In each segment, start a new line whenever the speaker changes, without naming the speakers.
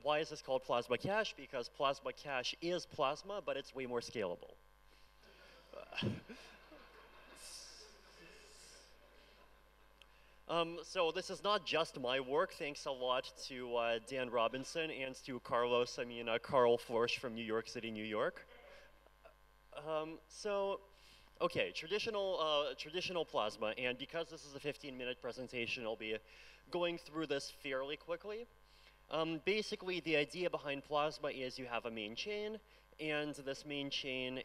why is this called Plasma Cache? Because Plasma Cache is Plasma, but it's way more scalable. So this is not just my work. Thanks a lot to Dan Robinson and to Carl Florsch from New York City, New York. Okay, traditional plasma, and because this is a 15-minute presentation, I'll be going through this fairly quickly. Basically, the idea behind plasma is you have a main chain, and this main chain,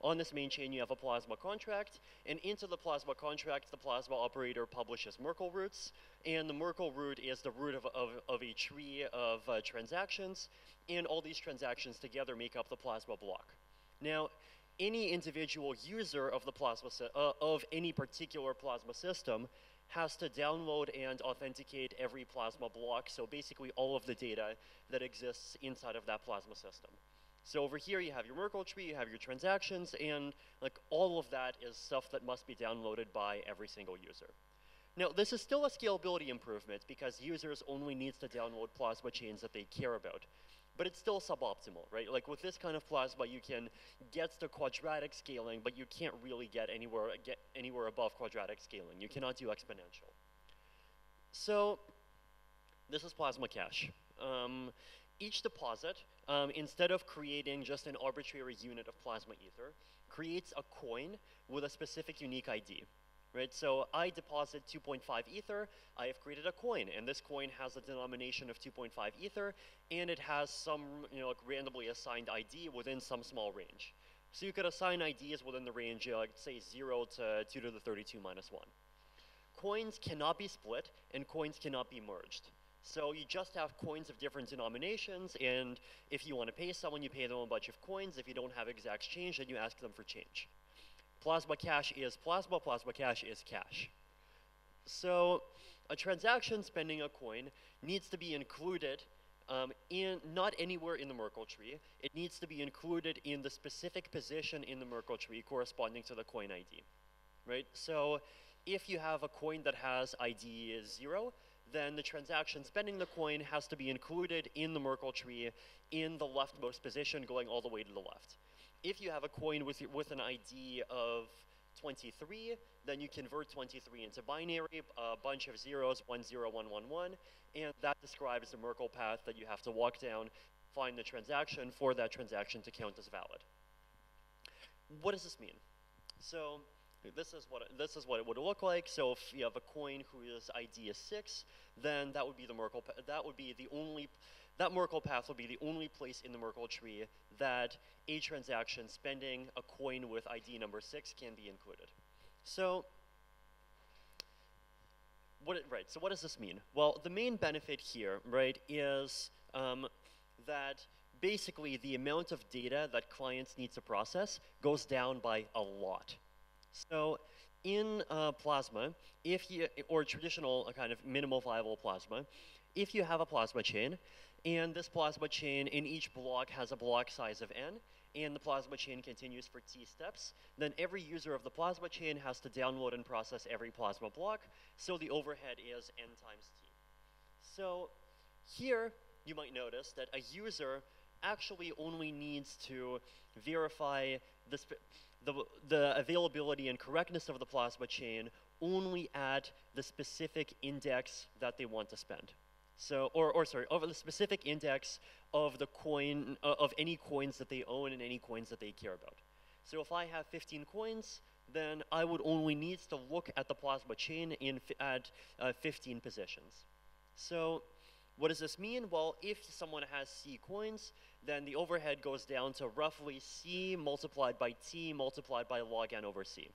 on this main chain you have a plasma contract, and into the plasma contract the plasma operator publishes Merkle roots, and the Merkle root is the root of a tree of transactions, and all these transactions together make up the plasma block. Now, any individual user of the of any particular plasma system has to download and authenticate every plasma block, so basically all of the data that exists inside of that plasma system. So over here you have your Merkle tree, you have your transactions, and like all of that is stuff that must be downloaded by every single user. Now this is still a scalability improvement because users only need to download plasma chains that they care about. But it's still suboptimal, right? Like with this kind of plasma, you can get to quadratic scaling, but you can't really get anywhere above quadratic scaling. You cannot do exponential. So this is Plasma Cache. Each deposit, instead of creating just an arbitrary unit of plasma ether, creates a coin with a specific unique ID. Right, so I deposit 2.5 ether, I have created a coin, and this coin has a denomination of 2.5 ether, and it has some like randomly assigned ID within some small range. So you could assign IDs within the range, like say 0 to 2 to the 32 minus 1. Coins cannot be split, and coins cannot be merged. So you just have coins of different denominations, and if you want to pay someone, you pay them a bunch of coins. If you don't have exact change, then you ask them for change. Plasma Cache is plasma, Plasma Cache is cache. So a transaction spending a coin needs to be included not anywhere in the Merkle tree. It needs to be included in the specific position in the Merkle tree corresponding to the coin ID, right? So if you have a coin that has ID 0, then the transaction spending the coin has to be included in the Merkle tree in the leftmost position going all the way to the left. If you have a coin with an ID of 23, then you convert 23 into binary, a bunch of zeros, 1, 0, 1, 1, 1, and that describes the Merkle path that you have to walk down, find the transaction for that transaction to count as valid. What does this mean? So this is what it would look like. So if you have a coin whose ID is 6, then that would be the Merkle. That Merkle path will be the only place in the Merkle tree that a transaction spending a coin with ID number 6 can be included. So what does this mean? Well, the main benefit here, right, is that basically the amount of data that clients need to process goes down by a lot. So in Plasma, or traditional kind of minimal viable Plasma, if you have a plasma chain, and this plasma chain in each block has a block size of n, and the plasma chain continues for t steps, then every user of the plasma chain has to download and process every plasma block, so the overhead is n times t. So here, you might notice that a user actually only needs to verify the availability and correctness of the plasma chain only at the specific index that they want to spend. So, over the specific index of the coin, of any coins that they own and any coins that they care about. So if I have 15 coins, then I would only need to look at the plasma chain at 15 positions. So what does this mean? Well, if someone has C coins, then the overhead goes down to roughly C multiplied by T multiplied by log n over C.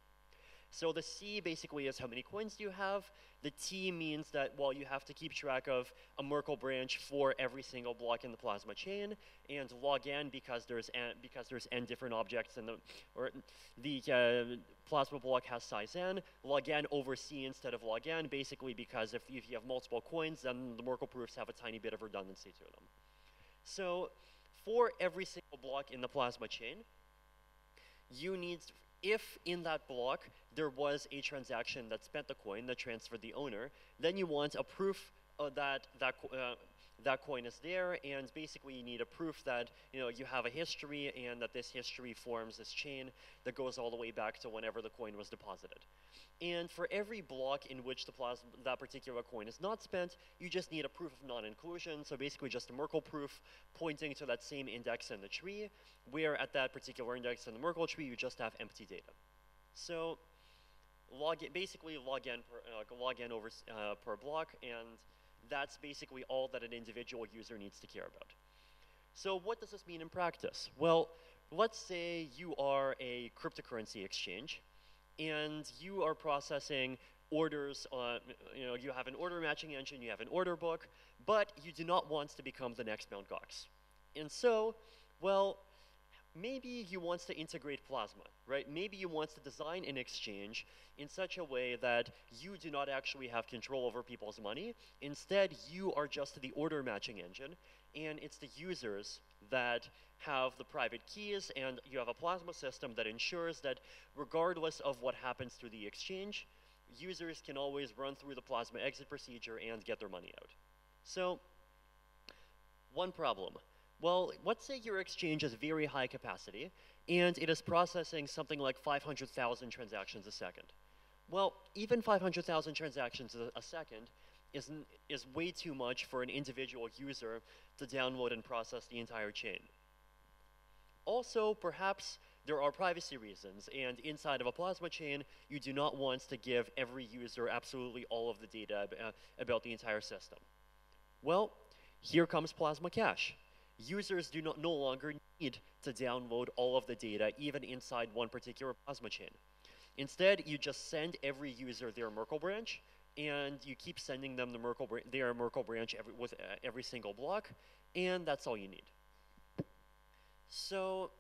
So the C basically is how many coins do you have. The T means that, well, you have to keep track of a Merkle branch for every single block in the plasma chain, and log n because there's n different objects in the plasma block has size n. Log n over C instead of log n, basically because if you have multiple coins, then the Merkle proofs have a tiny bit of redundancy to them. So for every single block in the plasma chain, you need, if in that block there was a transaction that spent the coin, that transferred the owner, then you want a proof that that coin is there, and basically you need a proof that you have a history and that this history forms this chain that goes all the way back to whenever the coin was deposited. And for every block in which that particular coin is not spent, you just need a proof of non-inclusion, so basically just a Merkle proof pointing to that same index in the tree, where at that particular index in the Merkle tree you just have empty data. So basically log n over per block, and that's basically all that an individual user needs to care about. So what does this mean in practice? Well, let's say you are a cryptocurrency exchange, and you are processing orders on, you have an order matching engine, you have an order book, but you do not want to become the next Mt. Gox. And so, well, maybe you want to integrate Plasma, right? Maybe you want to design an exchange in such a way that you do not actually have control over people's money. Instead, you are just the order matching engine, and it's the users that have the private keys, and you have a Plasma system that ensures that regardless of what happens through the exchange, users can always run through the Plasma exit procedure and get their money out. So, one problem. Well, let's say your exchange has very high capacity, and it is processing something like 500,000 transactions a second. Well, even 500,000 transactions a second is way too much for an individual user to download and process the entire chain. Also, perhaps there are privacy reasons, and inside of a Plasma chain, you do not want to give every user absolutely all of the data about the entire system. Well, here comes Plasma Cache. Users no longer need to download all of the data, even inside one particular Plasma chain. Instead, you just send every user their Merkle branch, and you keep sending them their Merkle branch with every single block, and that's all you need. So,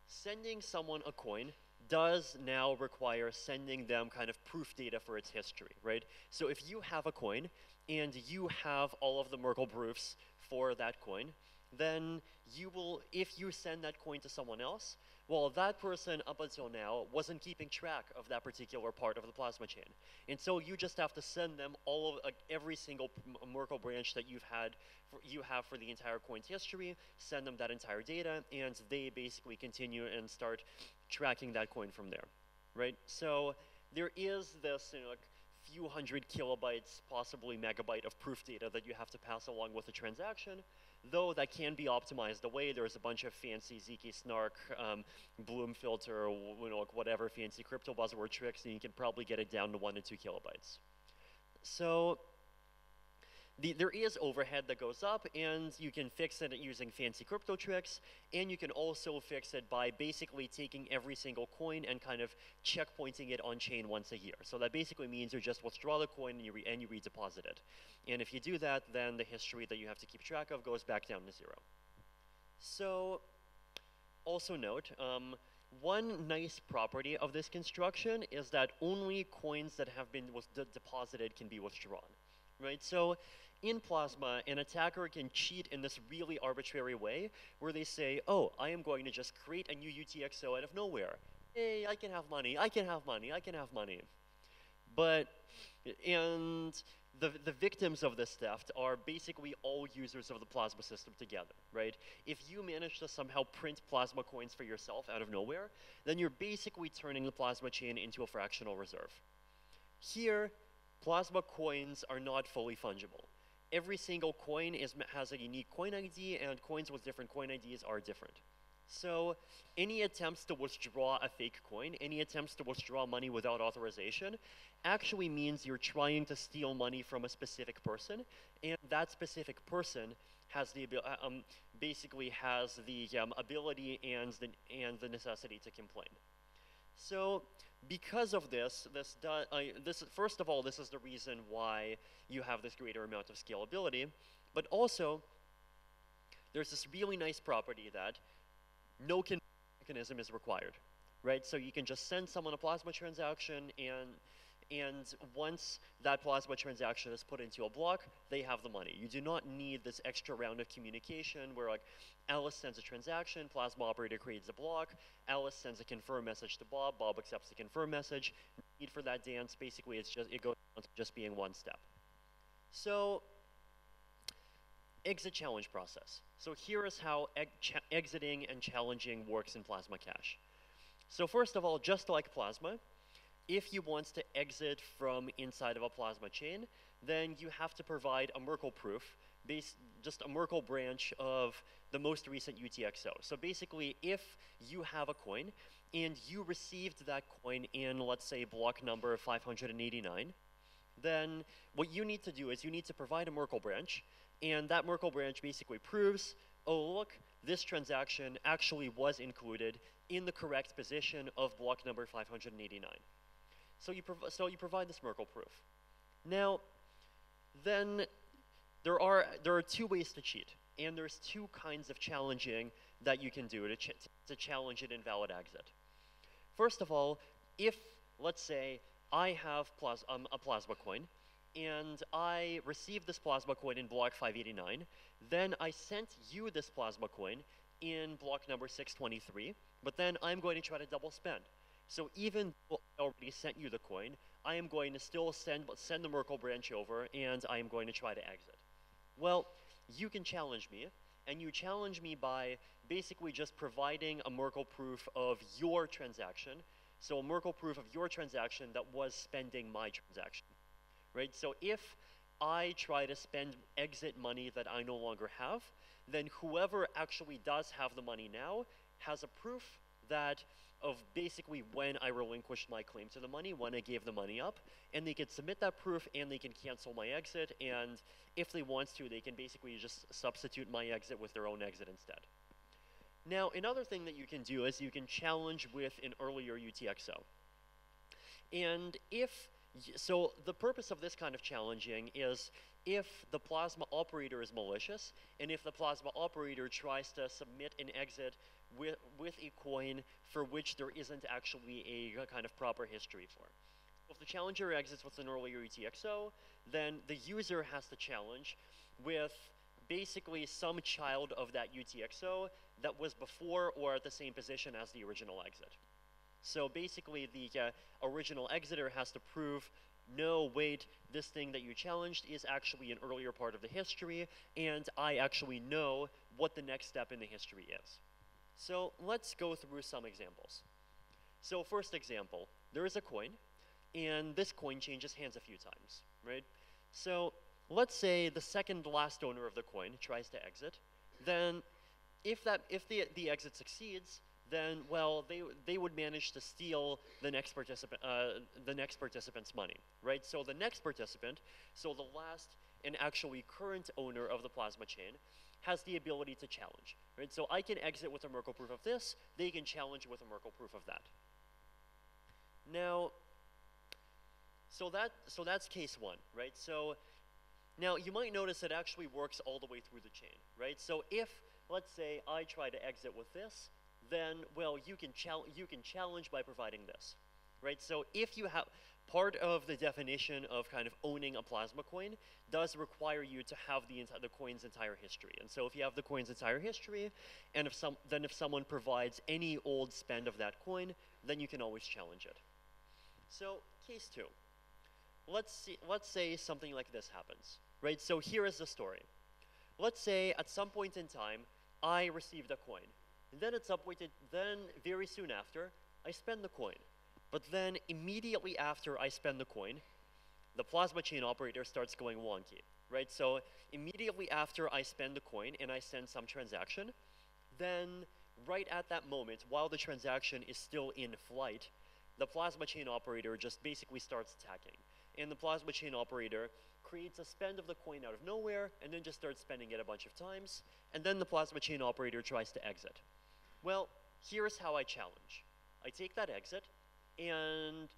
sending someone a coin does now require sending them kind of proof data for its history, right? So if you have a coin, and you have all of the Merkle proofs for that coin, then if you send that coin to someone else, well, that person up until now wasn't keeping track of that particular part of the Plasma chain. And so you just have to send them every single Merkle branch that you have for the entire coin's history, send them that entire data, and they basically continue and start tracking that coin from there, right? So there is this few hundred kilobytes, possibly megabyte of proof data that you have to pass along with the transaction, though that can be optimized away. There's a bunch of fancy ZK snark, Bloom filter, whatever fancy crypto buzzword tricks, and you can probably get it down to 1 to 2 kilobytes. So there is overhead that goes up, and you can fix it using fancy crypto tricks, and you can also fix it by basically taking every single coin and kind of checkpointing it on chain once a year. So that basically means you just withdraw the coin and you redeposit it. And if you do that, then the history that you have to keep track of goes back down to 0. So also note, one nice property of this construction is that only coins that have been deposited can be withdrawn, right? So in Plasma, an attacker can cheat in this really arbitrary way where they say, oh, I am going to just create a new UTXO out of nowhere. Hey, I can have money, I can have money, I can have money. And the victims of this theft are basically all users of the Plasma system together, right? If you manage to somehow print Plasma coins for yourself out of nowhere, then you're basically turning the Plasma chain into a fractional reserve. Here, Plasma coins are not fully fungible. Every single coin has a unique coin ID, and coins with different coin IDs are different. So any attempts to withdraw a fake coin, any attempts to withdraw money without authorization, actually means you're trying to steal money from a specific person, and that specific person has basically has the ability and the necessity to complain. So because of this, first of all, this is the reason why you have this greater amount of scalability, but also there's this really nice property that no mechanism is required, right? So you can just send someone a Plasma transaction, and once that Plasma transaction is put into a block, they have the money. You do not need this extra round of communication where Alice sends a transaction, Plasma operator creates a block, Alice sends a confirm message to Bob, Bob accepts the confirm message. No need for that dance. Basically, it goes down to just being one step. So exit challenge process. So here is how exiting and challenging works in Plasma Cache. So first of all, just like Plasma, if you want to exit from inside of a Plasma chain, then you have to provide a Merkle proof, just a Merkle branch of the most recent UTXO. So basically, if you have a coin and you received that coin in, let's say, block number 589, then what you need to do is you need to provide a Merkle branch, and that Merkle branch basically proves, oh look, this transaction actually was included in the correct position of block number 589. So you provide this Merkle proof. Now, then there are two ways to cheat, and there's two kinds of challenging that you can do to challenge an invalid exit. First of all, if, let's say, I have a plasma coin, and I received this plasma coin in block 589, then I sent you this plasma coin in block number 623, but then I'm going to try to double spend. So even though I already sent you the coin, I am going to still send the Merkle branch over, and I am going to try to exit. Well, you can challenge me, and you challenge me by basically just providing a Merkle proof of your transaction, so a Merkle proof of your transaction that was spending my transaction, right? So if I try to spend exit money that I no longer have, then whoever actually does have the money now has a proof that of basically when I relinquished my claim to the money, when I gave the money up, and they can submit that proof and they can cancel my exit, and if they want to, they can basically just substitute my exit with their own exit instead. Now, another thing that you can do is you can challenge with an earlier UTXO. And so the purpose of this kind of challenging is if the Plasma operator is malicious, and if the Plasma operator tries to submit an exit with a coin for which there isn't actually a kind of proper history for. If the challenger exits with an earlier UTXO, then the user has to challenge with basically some child of that UTXO that was before or at the same position as the original exit. So basically the original exiter has to prove, no, wait, this thing that you challenged is actually an earlier part of the history, and I actually know what the next step in the history is. So let's go through some examples. So first example, there is a coin, and this coin changes hands a few times, right? So let's say the second last owner of the coin tries to exit, then if the exit succeeds, then well they would manage to steal the next participant's money, right? So the next participant, so the last and actually current owner of the Plasma chain, has the ability to challenge, right? So I can exit with a Merkle proof of this, they can challenge with a Merkle proof of that. Now, so that's case one, right? So now you might notice it actually works all the way through the chain, right? So if, let's say, I try to exit with this, then, well, you can challenge by providing this, right? So if you have, part of the definition of kind of owning a Plasma coin does require you to have the coin's entire history. And so if you have the coin's entire history, and if someone provides any old spend of that coin, then you can always challenge it. So case two, let's say something like this happens, right? So here is the story. Let's say at some point in time, I received a coin. And then at some point, then very soon after, I spend the coin. But then immediately after I spend the coin, the Plasma chain operator starts going wonky, right? So immediately after I spend the coin and I send some transaction, then right at that moment, while the transaction is still in flight, the Plasma chain operator just basically starts attacking. And the Plasma chain operator creates a spend of the coin out of nowhere and then just starts spending it a bunch of times. And then the Plasma chain operator tries to exit. Well, here's how I challenge. I take that exit, and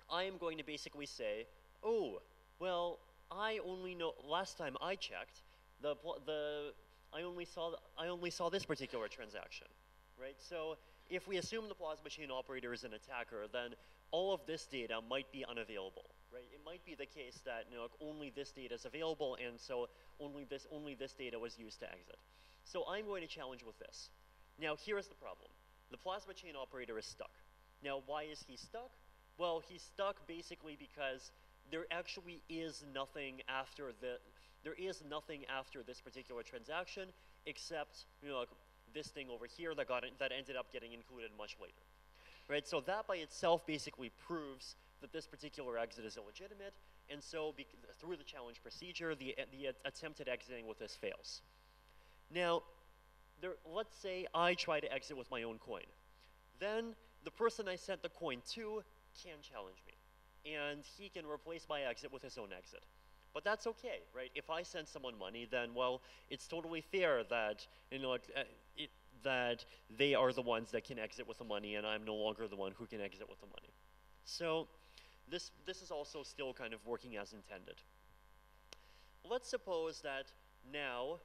I am going to basically say, oh, well, I only know, last time I checked, I only saw this particular transaction, right? So if we assume the Plasma chain operator is an attacker, then all of this data might be unavailable, right? It might be the case that, you know, only this data is available, and so only this data was used to exit. So I'm going to challenge with this. Now, here's the problem. The Plasma chain operator is stuck. Now, why is he stuck? Well, he's stuck basically because there actually is nothing after there is nothing after this particular transaction except like this thing over here that ended up getting included much later. Right? So that by itself basically proves that this particular exit is illegitimate, and so through the challenge procedure, the attempt at exiting with this fails. Now, let's say I try to exit with my own coin. Then the person I sent the coin to can challenge me, and he can replace my exit with his own exit. But that's okay, right? If I send someone money, then, well, it's totally fair that, that they are the ones that can exit with the money, and I'm no longer the one who can exit with the money. So this is also still kind of working as intended. Let's suppose that now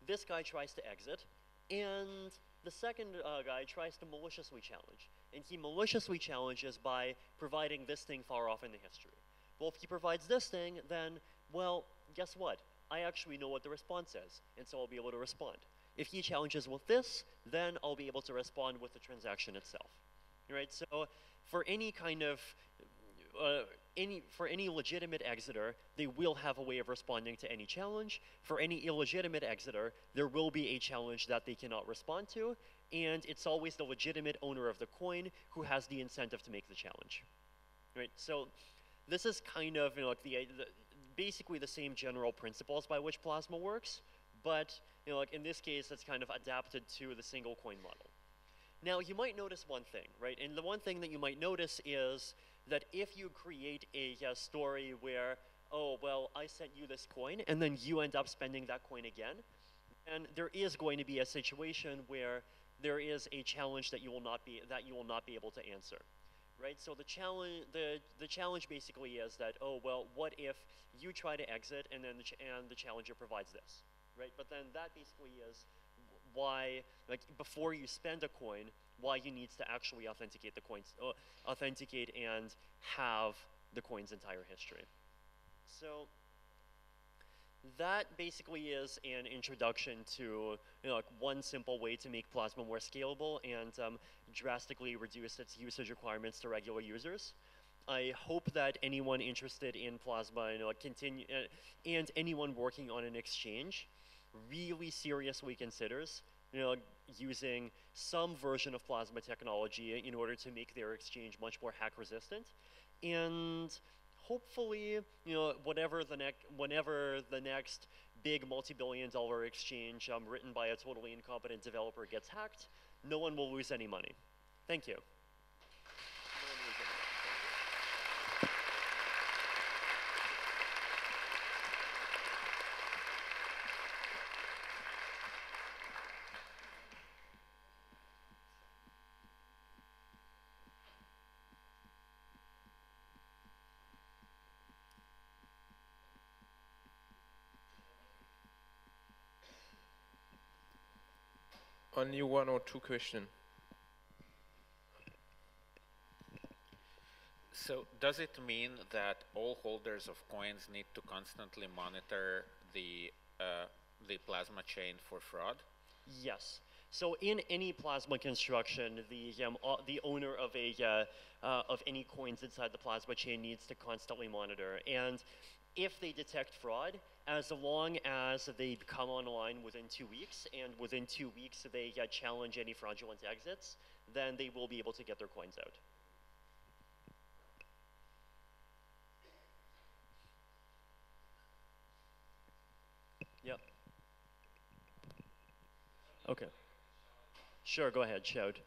this guy tries to exit, and the second guy tries to maliciously challenge. And he maliciously challenges by providing this thing far off in the history. Well, if he provides this thing, then, well, guess what? I actually know what the response is, and so I'll be able to respond. If he challenges with this, then I'll be able to respond with the transaction itself. Right? So for any kind of for any legitimate exiter, they will have a way of responding to any challenge. For any illegitimate exiter, there will be a challenge that they cannot respond to, and it's always the legitimate owner of the coin who has the incentive to make the challenge. Right? So this is kind of like basically the same general principles by which Plasma works, but like in this case, it's kind of adapted to the single coin model. Now, you might notice one thing, right? And the one thing that you might notice is that if you create a story where, oh, well, I sent you this coin, and then you end up spending that coin again, and there is going to be a situation where there is a challenge that you will not be able to answer, right? So the challenge basically is that, oh, well, what if you try to exit and then the challenger provides this, right? But then that basically is why, like, before you spend a coin, why you need to actually authenticate the coins, authenticate and have the coin's entire history. So that basically is an introduction to like one simple way to make Plasma more scalable and drastically reduce its usage requirements to regular users. I hope that anyone interested in Plasma and anyone working on an exchange really seriously considers using some version of Plasma technology in order to make their exchange much more hack resistant, and hopefully whenever the next big multi-billion-dollar exchange written by a totally incompetent developer gets hacked, no one will lose any money. Thank you.
Only one or two questions.
So does it mean that all holders of coins need to constantly monitor the Plasma chain for fraud?
Yes. So in any Plasma construction, the owner of any coins inside the Plasma chain needs to constantly monitor. And if they detect fraud, as long as they come online within 2 weeks, and within 2 weeks they challenge any fraudulent exits, then they will be able to get their coins out. Yep. Okay. Sure, go ahead, shout.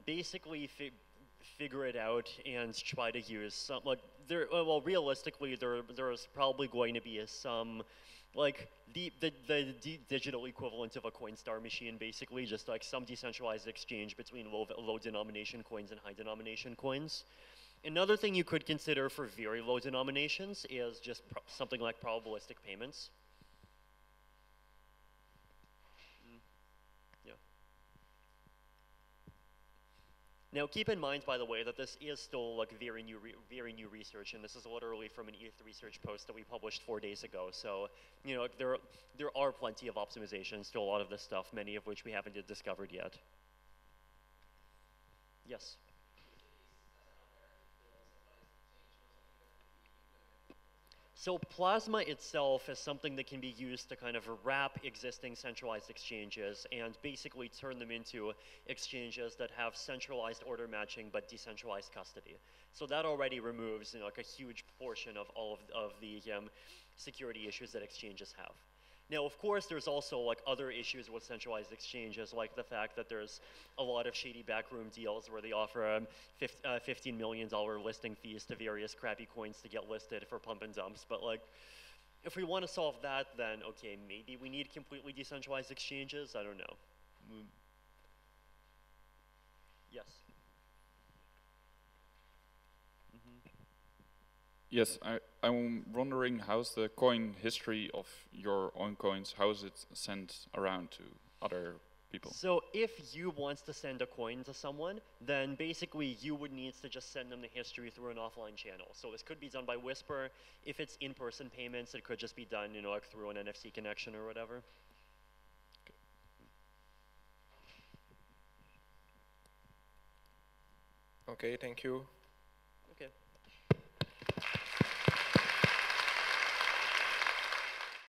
Basically figure it out and try to use some, like, well, realistically, there is probably going to be some, like, the digital equivalent of a Coinstar machine, basically, just like some decentralized exchange between low denomination coins and high denomination coins. Another thing you could consider for very low denominations is just something like probabilistic payments. Now, keep in mind, by the way, that this is still like very new research, and this is literally from an ETH research post that we published 4 days ago. So, there are plenty of optimizations to a lot of this stuff, many of which we haven't discovered yet. Yes. So Plasma itself is something that can be used to kind of wrap existing centralized exchanges and basically turn them into exchanges that have centralized order matching but decentralized custody. So that already removes, like a huge portion of all of the security issues that exchanges have. Now, of course, there's also like other issues with centralized exchanges, like the fact that there's a lot of shady backroom deals where they offer $15 million listing fees to various crappy coins to get listed for pump and dumps. But like, if we want to solve that, then okay, maybe we need completely decentralized exchanges. I don't know. Yes.
Yes, I'm wondering how's the coin history of your own coins, how is it sent around to other people?
So if you wants to send a coin to someone, then basically you would need to just send them the history through an offline channel. So this could be done by Whisper. If it's in-person payments, it could just be done, like through an NFC connection or whatever.
Okay, thank you.